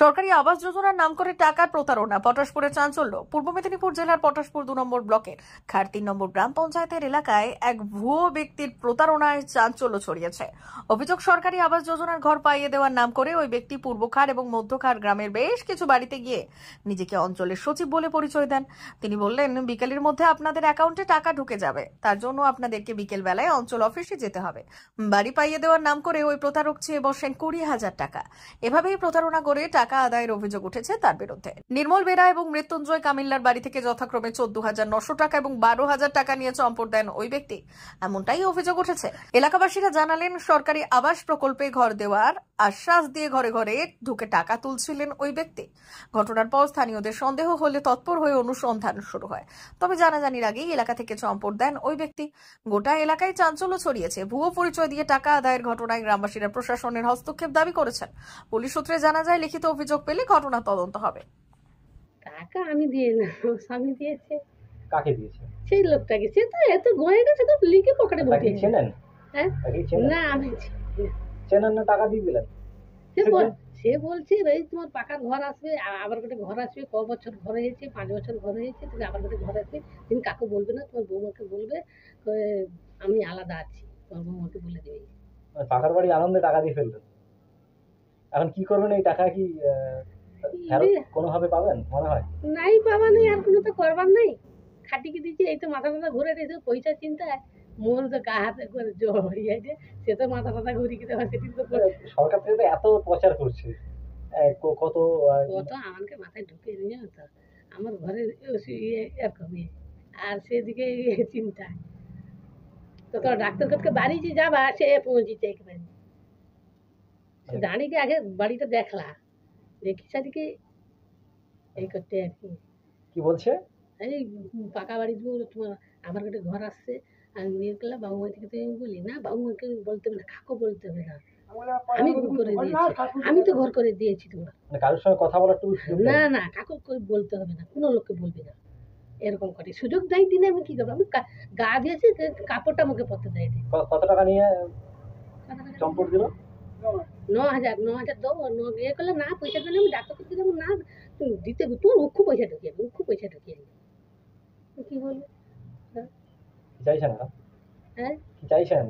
সরকারি আবাস যোজনার নাম করে টাকার প্রতারণা, পটাশপুরে চাঞ্চল্য। পূর্ব মেদিনীপুর জেলার পটাশপুর 2 নম্বর ব্লকের খার 3 নম্বর গ্রাম পঞ্চায়েতের এলাকায় এক ভুয়ো ব্যক্তির প্রতারণায় চাঞ্চল্য ছড়িয়েছে। অভিযোগ, সরকারি আবাস যোজনার ঘর পাইয়ে দেওয়ার নাম করে ওই ব্যক্তি পূর্ব খার এবং মধ্য খার গ্রামের বেশ কিছু বাড়িতে গিয়ে নিজেকে অঞ্চলের সচিব বলে পরিচয় দেন। তিনি বললেন, বিকেলের মধ্যে আপনাদের অ্যাকাউন্টে টাকা ঢুকে যাবে, তার জন্য আপনাদেরকে বিকেল বেলায় অঞ্চল অফিসে যেতে হবে। বাড়ি পাইয়ে দেওয়ার নাম করে ওই প্রতারক চেয়ে বসেন 20,000 টাকা। এভাবেই প্রতারণা করে টাকা আদায়ের অভিযোগ উঠেছে তার বিরুদ্ধে। নির্মল বেরা এবং মৃত্যুঞ্জয় কামিল্লার বাড়ি থেকে যথাক্রমে 14,900 টাকা এবং 12,000 টাকা নিয়ে চম্পট দেন ওই ব্যক্তি, এমনটাই অভিযোগ উঠেছে। এলাকাবাসীরা জানালেন, সরকারি আবাস প্রকল্পে ঘর দেওয়ার আশ্বাস দিয়ে ঘরে ঘরে ঢুকে টাকা তুলছিলেন ওই ব্যক্তি। ঘটনার পর স্থানীয়দের সন্দেহ হলে তৎপর হয়ে অনুসন্ধান শুরু হয়। তবে জানাজানির আগেই এলাকা থেকে চম্পট দেন ওই ব্যক্তি। গোটা এলাকায় চাঞ্চল্য ছড়িয়েছে। ভুয়ো পরিচয় দিয়ে টাকা আদায়ের ঘটনায় গ্রামবাসীরা প্রশাসনের হস্তক্ষেপ দাবি করেছেন। পুলিশ সূত্রে জানা যায়, লিখিত অভিযোগ পেলে ঘটনা তদন্ত হবে। টাকা আমি দিয়ে না, স্বামী দিয়েছে। কাকে দিয়েছে? সেই লোকটাকে। সে তো এত গয়ে গেছে, তো লিখে পকেটে তাকে বসিয়েছে। চেনেন? হ্যাঁ, তাকে চেনেন? না আমি চেনেন না, টাকা দিয়ে দিলেন? সে বলছে, এই তোমার পাকা ঘর আসবে, আবার একটা ঘর আসবে, ক বছর ঘর হয়েছে, 5 বছর ঘর হয়েছে, তুমি আবার একটা ঘর আসবে, তুমি কাকু বলবে না, তোমার বৌমাকে বলবে আমি আলাদা আছি, তোমার বৌমাকে বলে দেবে। পাকার বাড়ি আনন্দে টাকা দিয়ে ফেললেন। এখন কি করবেন? এই টাকা কি কোনোভাবে পাবেন মনে হয়? নাই, পাবা নেই, আর কোনো তো করবার নেই। খাটিকে দিচ্ছে, এই তো মাথা ঘুরে দিয়েছে পয়সা চিন্তায়। মোর তো গা হাতে করে জ্বর হয়ে যাচ্ছে, সে তো মাথা ঘুরিয়ে দেওয়া। সরকার থেকে তো এত প্রচার করছে, কত আমাকে মাথায় ঢুকে নিয়ে তো আমার ঘরে এরকমই, আর সেদিকে চিন্তা। তো তোর ডাক্তার কাছে বাড়ি যে যাবা, সে পৌঁছিছে একেবারে। দাঁড়িয়ে আগে বাড়িটা দেখলা, দেখি সাদিকে এই করতে আর কি। কি বলছে? এই পাকা বাড়ি তোমার আমার একটা ঘর আসছে, আমি নিয়ে গেলাম বাবুমা থেকে। তুমি বলি না, বাবুমাকে বলতে হবে না, কাকু বলতে হবে না, আমি ঘর করে দিয়েছি, আমি তো ঘর করে দিয়েছি তোমার। কারোর সঙ্গে কথা বলার না না, কাকু বলতে হবে না, কোনো লোককে বলবি না, এরকম করে সুযোগ দেয় দিনে। আমি কি করবো? আমি গা দিয়েছি, কাপড়টা মুখে পরতে দেয়। কত টাকা নিয়ে চম্পট দিল? 9,000 দেবো। ইয়ে করলে না, পয়সা দিলে আমি ডাক্তার করতে যাবো না, তুমি দিতে তোর উক্ষু পয়সা ঢুকিয়ে দেবো, উক্ষু পয়সা ঢুকিয়ে দেবো। কি বলবো? চাইছেন না? হ্যাঁ, কি চাইছেন?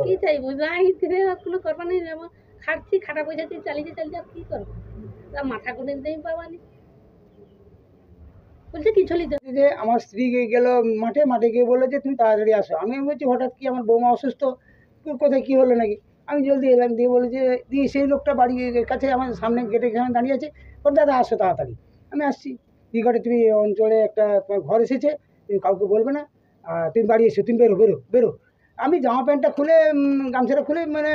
কি চাইবো? নাই, কোনো করবা নেই। যেমন খাটছি, খাটা পয়সা দিয়ে চালিয়ে আর কি করবো? মাথা করে দিতেই পাবানি। বলছে কি চলি যে আমার স্ত্রী গেল মাঠে গিয়ে বললো যে তুমি তাড়াতাড়ি আসো। আমি বলছি হঠাৎ কি, আমার বৌমা অসুস্থ, কোথায় কি হলো নাকি? আমি জলদি এলাম, দিয়ে বলে যে দিয়ে সেই লোকটা বাড়ির কাছে আমার সামনে গেটে এখানে দাঁড়িয়ে আছে, ওর দাদা আসো তাড়াতাড়ি। আমি আসছি, দিঘাটে তুমি অঞ্চলে একটা ঘর এসেছে, তুমি কাউকে বলবে না, তুমি বাড়ি এসো, তুমি বেরো। আমি জামা প্যান্টটা খুলে গামছাটা খুলে মানে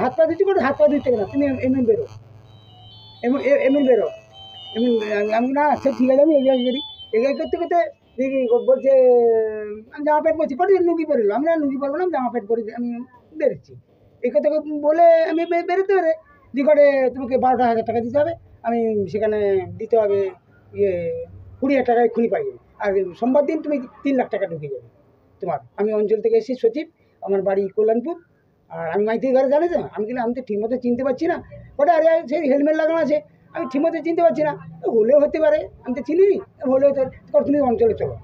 হাত পা দিচ্ছি, হাত পা দিতে না, তুমি এমনি বেরো, এমনি বেরো। আমি না, আচ্ছা ঠিক আছে, আমি এগিয়ে করতে দেখি বলছে আমি জামা প্যান্ট পরছি, পরে লুঙ্গি পরিল। আমি না লুঙ্গি পরবো না, জামা প্যান্ট পরে আমি বেরোচ্ছি। এই কথা বলে আমি বেরোতে পারে দিঘাটে তোমাকে 12,000 টাকা দিতে হবে, আমি সেখানে দিতে হবে 20,000 টাকায় খুনি পাই যাবে, আর সোমবার দিন তুমি 3 লাখ টাকা ঢুকে যাবে তোমার। আমি অঞ্চল থেকে এসেছি, সচিব, আমার বাড়ি কল্যাণপুর, আর আমি মাইতির ঘরে জানি তো। আমি কিন্তু আমি তো ঠিকমতো চিনতে পারছি না, ওটা আরে সেই হেলমেট লাগানো আছে, আমি ঠিকমতো চিনতে পারছি না। হলেও হতে পারে, আমি তো চিনি, হলেও তো তুমি অঞ্চলে চলো।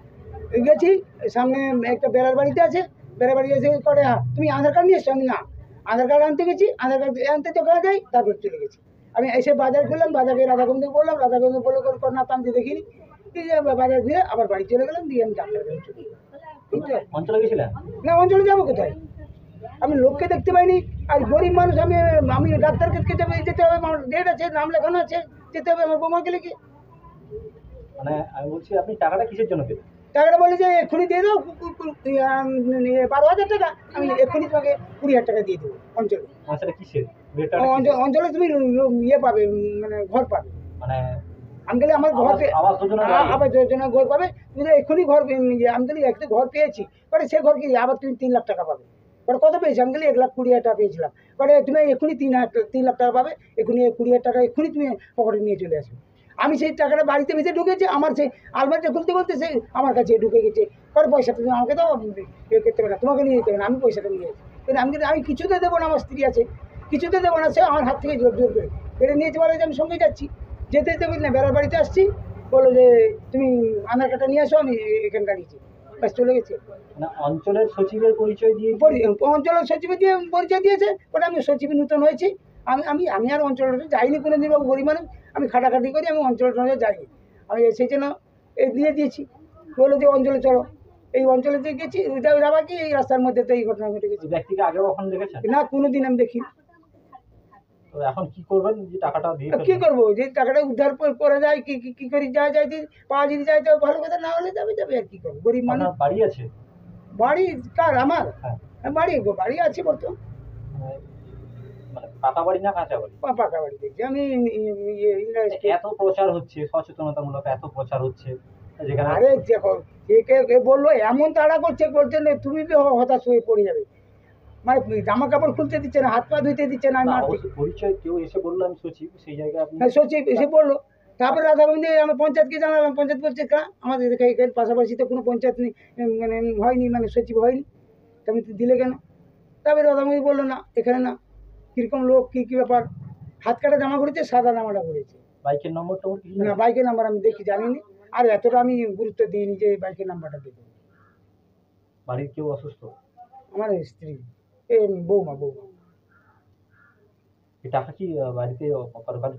গেছি, সামনে একটা বেড়ার বাড়িতে আছে, বেড়ার বাড়ি এসে করে তুমি আধার কার্ড নিয়ে এসছো? আমি না, আধার কার্ড আনতে গেছি, আধার কার্ড আনতে চোখা যাই, তারপর চলে গেছি। আমি এসে বাজার করলাম, বাজারে রাধাগোবিন্দ বললাম, রাধাগোবিন্দ বলে না, তো আমি দেখিনি। বাজার ঘুরে আবার বাড়ি চলে গেলাম, দিয়ে আমি ডাক্তার কাছে চলে গেলাম। অঞ্চলে গেছিলেন? না, অঞ্চলে যাবো কোথায়? আমি লোককে দেখতে পাইনি, আর গরিব মানুষ, আমি ডাক্তার কাছে যেতে হবে, আমার ডেট আছে, নাম লেখানো আছে, যেতে হবে আমার বৌমাকে লিখে। মানে আমি বলছি, আপনি টাকাটা কিসের জন্য পেলেন? টাকাটা বলে যে এক্ষুনি দিয়ে দাও 12,000 টাকা, আমি এক্ষুনি তোমাকে 20,000 টাকা দিয়ে দেবো অঞ্চলে। কিসের অঞ্চলে তুমি ইয়ে পাবে, মানে ঘর পাবে। মানে আমি গেলে আমার ঘর আবাস যোজনা ঘর পাবে, তুমি তো এক্ষুনি ঘর। আমি গেলে একটা ঘর পেয়েছি, পরে সে ঘর কি আবার তুমি 3 লাখ টাকা পাবে। পরে কত পেয়েছি? আমি গেলে 1,20,000 টাকা পেয়েছিলাম, পরে তুমি এক্ষুনি 3 লাখ টাকা পাবে, এক্ষুনি 20,000 টাকা এক্ষুনি তুমি পকেটে নিয়ে চলে আসবে। আমি সেই টাকাটা বাড়িতে বেঁচে ঢুকেছি, আমার সেই আলমারিটা খুলতে সেই আমার কাছে ঢুকে গেছে। পরে পয়সাটা তুমি আমাকে দাও, ইয়ে করতে পারে না, তোমাকে নিয়ে যেতে হবে না, আমি পয়সাটা নিয়ে আসি। আমি কিছুতে দেবো না, আমার স্ত্রী আছে, কিছুতে দেবো না, সে আমার হাত থেকে জোর করে কেটে নিয়েছে বলে যে আমি সঙ্গে যাচ্ছি, যেতে যেতে বুঝলি না বেড়ার বাড়িতে আসছি, বললো যে তুমি আধার কার্ডটা নিয়ে আসো, আমি এখানে দাঁড়িয়েছি, ব্যাস চলে গেছে। না, অঞ্চলের সচিবের পরিচয় দিয়ে অঞ্চলের সচিবে দিয়ে পরিচয় দিয়েছে, ওটা আমি সচিব নূতন হয়েছি, আমি আর অঞ্চলটা যাইনি কোনো দিন, বাবু গরিব মানুষ, আমি খাটাখাটি করি, আমি অঞ্চলটা যাইনি, আমি সেই জন্য এই দিয়ে দিয়েছি। বললো যে অঞ্চলে চলো, এই অঞ্চলে দিয়ে গেছি, যাবা কি এই রাস্তার মধ্যে তো এই ঘটনা ঘটে গেছে। ব্যক্তিকে আগে কখন দেখেছেন? না, কোনোদিন আমি দেখি। তো এখন কি করবেন যে টাকাটা দিয়ে? কি করবো, যে টাকাটা উদ্ধার করা যায়, কি করি, যা যায় পাওয়া যদি যায় তো ভালো কথা, না হলে যাবে আর কি করবো, গরিব মানুষ। বাড়ি আছে? বাড়ি কার? আমার? হ্যাঁ। বাড়ি আছে বর্তমান। মানে পাকা বাড়ি না কাঁচা বাড়ি? পাকা বাড়ি দেখছি আমি। এত প্রচার হচ্ছে, সচেতনতামূলক এত প্রচার হচ্ছে, যেখানে আরে দেখো, কে বললো এমন তাড়া করছে, বলছে না তুমি হতাশ হয়ে পড়ে যাবে, মানে জামা কাপড় খুলতে দিচ্ছে না, হাত পা ধুইতে দিচ্ছে না। পরিচয় কেউ এসে বললো আমি সচিব, সেই জায়গায় আপনি? হ্যাঁ, সচিব এসে বললো, তারপরে রাধা গোবিন্দে আমি পঞ্চায়েতকে জানালাম, পঞ্চায়েত বলছে আমাদের এখানে পাশাপাশি তো কোনো পঞ্চায়েত নেই, মানে হয়নি, মানে সচিব হয়নি, তুমি দিলে কেন? তারপরে রাধা গোবিন্দ বললো না এখানে না, কীরকম লোক, কী ব্যাপার, হাত কাটা জামা করেছে, সাদা জামাটা করেছে। বাইকের নম্বর না, বাইকের নাম্বার আমি দেখি জানিনি, আর এতটা আমি গুরুত্ব দিইনি যে বাইকের নাম্বারটা দেবো। বাড়ির কেউ অসুস্থ? আমার স্ত্রী, বৌমা। এই টাকা কি বাড়িতে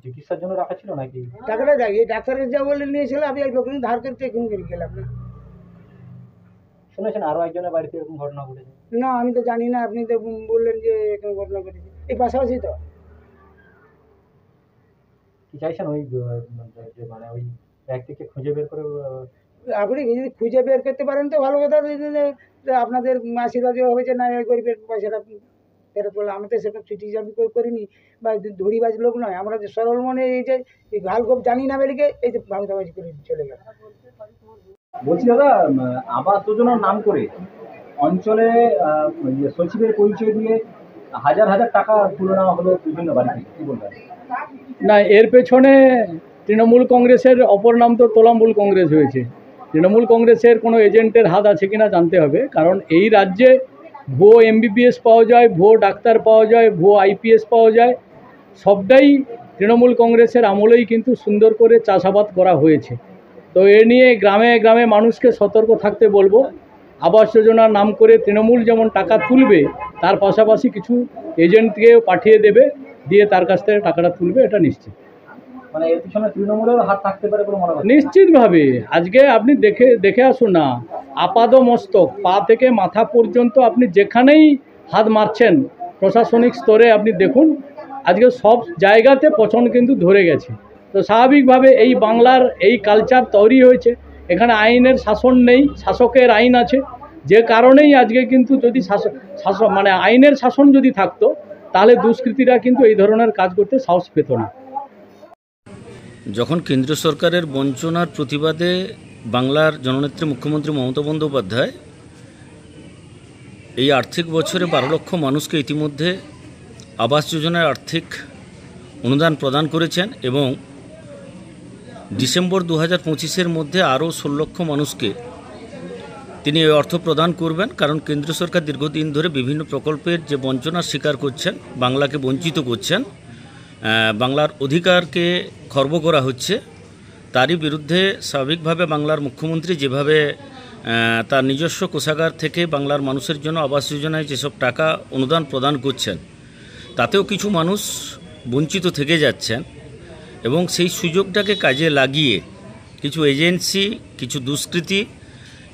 চিকিৎসার জন্য রাখা ছিল নাকি? টাকাটা যাই এই ডাক্তারের যা বলে নিয়েছিল, আমি এক লোকের ধার করতে এখন করে গেলাম না। শুনেছেন আরো একজনের বাড়িতে এরকম ঘটনা ঘটেছে? না, আমি তো জানি না, আপনি তো বললেন যে এরকম ঘটনা ঘটেছে, এই পাশাপাশি তো। কি চাইছেন ওই মানে ওই ব্যক্তিকে খুঁজে বের করে? আপনি যদি খুঁজে বের করতে পারেন তো ভালো কথা, আপনাদের আশীর্বাদ হবে যে না গরিবের পয়সাটা ফেরত করলে। আমি তো সেটা চিঠি আমি করিনি বা ধরিবাজ লোক নয়, আমরা যে সরল মনে এই যে ঘালগোপ জানি না বেরিকে এই যে ভাগদাবাজি করে চলে গেল। বলছি দাদা, আবাস যোজনার নাম করে অঞ্চলে সচিবের পরিচয় দিয়ে হাজার হাজার টাকা তুলে নেওয়া হলো বিভিন্ন বাড়িতে, কি বলবেন? না, এর পেছনে তৃণমূল কংগ্রেসের অপর নাম তো তোলামূল কংগ্রেস হয়েছে। তৃণমূল কংগ্রেসের কোনো এজেন্টের হাত আছে কিনা জানতে হবে, কারণ এই রাজ্যে ভুয়ো MBBS পাওয়া যায়, ভুয়ো ডাক্তার পাওয়া যায়, ভুয়ো IPS পাওয়া যায়, সবটাই তৃণমূল কংগ্রেসের আমলেই কিন্তু সুন্দর করে চাষাবাদ করা হয়েছে। তো এ নিয়ে গ্রামে গ্রামে মানুষকে সতর্ক থাকতে বলবো। আবাস যোজনার নাম করে তৃণমূল যেমন টাকা তুলবে, তার পাশাপাশি কিছু এজেন্টকেও পাঠিয়ে দেবে, দিয়ে তার কাছ থেকে টাকাটা তুলবে, এটা নিশ্চিত। মানে এর পিছনে তৃণমূলের হাত থাকতে পারে বলে মনে হয়? নিশ্চিতভাবে। আজকে আপনি দেখে আসুন না, আপাদ মস্তক পা থেকে মাথা পর্যন্ত আপনি যেখানেই হাত মারছেন প্রশাসনিক স্তরে আপনি দেখুন, আজকে সব জায়গাতে পচন কিন্তু ধরে গেছে। তো স্বাভাবিকভাবে এই বাংলার এই কালচার তৈরি হয়েছে, এখানে আইনের শাসন নেই, শাসকের আইন আছে, যে কারণেই আজকে কিন্তু যদি শাসন মানে আইনের শাসন যদি থাকতো, তাহলে দুষ্কৃতীরা কিন্তু এই ধরনের কাজ করতে সাহস পেত না। যখন কেন্দ্র সরকারের বঞ্চনার প্রতিবাদে বাংলার জননেত্রী মুখ্যমন্ত্রী মমতা বন্দ্যোপাধ্যায় এই আর্থিক বছরে 12 লক্ষ মানুষকে ইতিমধ্যে আবাস যোজনার আর্থিক অনুদান প্রদান করেছেন এবং ডিসেম্বর 2025-এর মধ্যে আরও 16 লক্ষ মানুষকে তিনি এই অর্থ প্রদান করবেন। কারণ কেন্দ্র সরকার দীর্ঘদিন ধরে বিভিন্ন প্রকল্পের যে বঞ্চনার শিকার করছেন, বাংলাকে বঞ্চিত করছেন, বাংলার অধিকারকে খর্ব করা হচ্ছে, তারই বিরুদ্ধে স্বাভাবিকভাবে বাংলার মুখ্যমন্ত্রী যেভাবে তার নিজস্ব কোষাগার থেকে বাংলার মানুষের জন্য আবাস যোজনায় যেসব টাকা অনুদান প্রদান করছেন, তাতেও কিছু মানুষ বঞ্চিত থেকে যাচ্ছেন এবং সেই সুযোগটাকে কাজে লাগিয়ে কিছু এজেন্সি, কিছু দুষ্কৃতী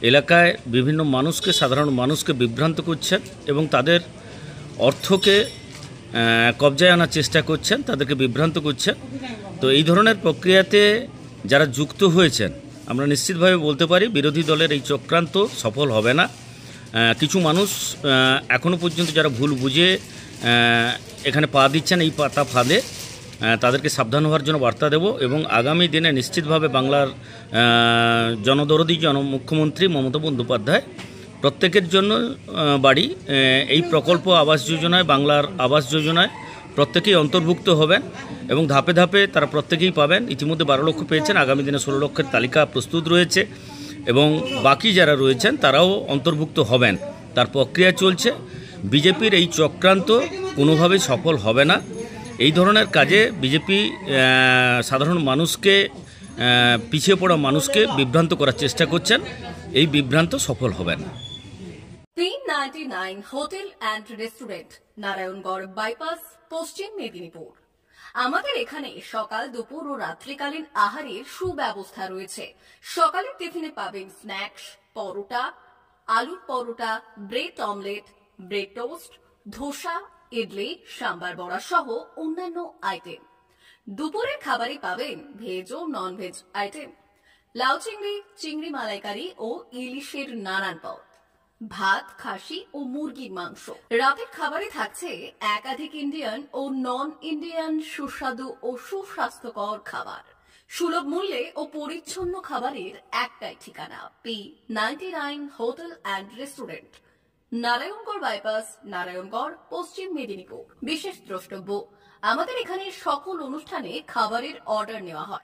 এলাকায় বিভিন্ন মানুষকে, সাধারণ মানুষকে বিভ্রান্ত করছেন এবং তাদের অর্থকে কবজায় আনার চেষ্টা করছেন, তাদেরকে বিভ্রান্ত করছেন। তো এই ধরনের প্রক্রিয়াতে যারা যুক্ত হয়েছেন, আমরা নিশ্চিতভাবে বলতে পারি বিরোধী দলের এই চক্রান্ত সফল হবে না। কিছু মানুষ এখনও পর্যন্ত যারা ভুল বুঝে এখানে পা দিচ্ছেন এই পাতা ফাঁদে, তাদেরকে সাবধান হওয়ার জন্য বার্তা দেব এবং আগামী দিনে নিশ্চিতভাবে বাংলার জনদরদী মুখ্যমন্ত্রী মমতা বন্দ্যোপাধ্যায় প্রত্যেকের জন্য বাড়ি এই প্রকল্প আবাস যোজনায়, বাংলার আবাস যোজনায় প্রত্যেকেই অন্তর্ভুক্ত হবেন এবং ধাপে ধাপে তারা প্রত্যেকেই পাবেন। ইতিমধ্যে 12 লক্ষ পেয়েছেন, আগামী দিনে 16 লক্ষের তালিকা প্রস্তুত রয়েছে এবং বাকি যারা রয়েছেন তারাও অন্তর্ভুক্ত হবেন, তার প্রক্রিয়া চলছে। বিজেপির এই চক্রান্ত কোনোভাবেই সফল হবে না এই ধরনের কাজে বিজেপি সাধারণ মানুষকে, পিছিয়ে পড়া মানুষকে বিভ্রান্ত করার চেষ্টা করছেন। এই বিভ্রান্ত সফল হবে না। 399 hotel and restaurant, Narayangarh bypass, পশ্চিম মেদিনীপুর। আমাদের এখানে সকাল, দুপুর ও রাত্রিকালীন আহারের সুব্যবস্থা রয়েছে। সকালের টিফিনে পাবেন স্ন্যাক্স, পরোটা, আলুর paratha, bread omelette, bread toast, dosa, idli, sambar vada সহ অন্যান্য আইটেম। দুপুরের খাবারে পাবেন ভেজ ও নন ভেজ আইটেম, লাউ চিংড়ি, চিংড়ি মালাইকারি ও ইলিশের নানান পদ, ভাত, খাসি ও মুরগির মাংস। রাতের খাবারে থাকছে একাধিক ইন্ডিয়ান ও নন ইন্ডিয়ান সুস্বাদু ও সুস্বাস্থ্যকর খাবার। সুলভ মূল্যে ও পরিচ্ছন্ন খাবারের একটাই ঠিকানা, P99 hotel and restaurant, Narayangarh bypass, Narayangarh, পশ্চিম মেদিনীপুর। বিশেষ দ্রষ্টব্য, আমাদের এখানে সকল অনুষ্ঠানে খাবারের অর্ডার নেওয়া হয়।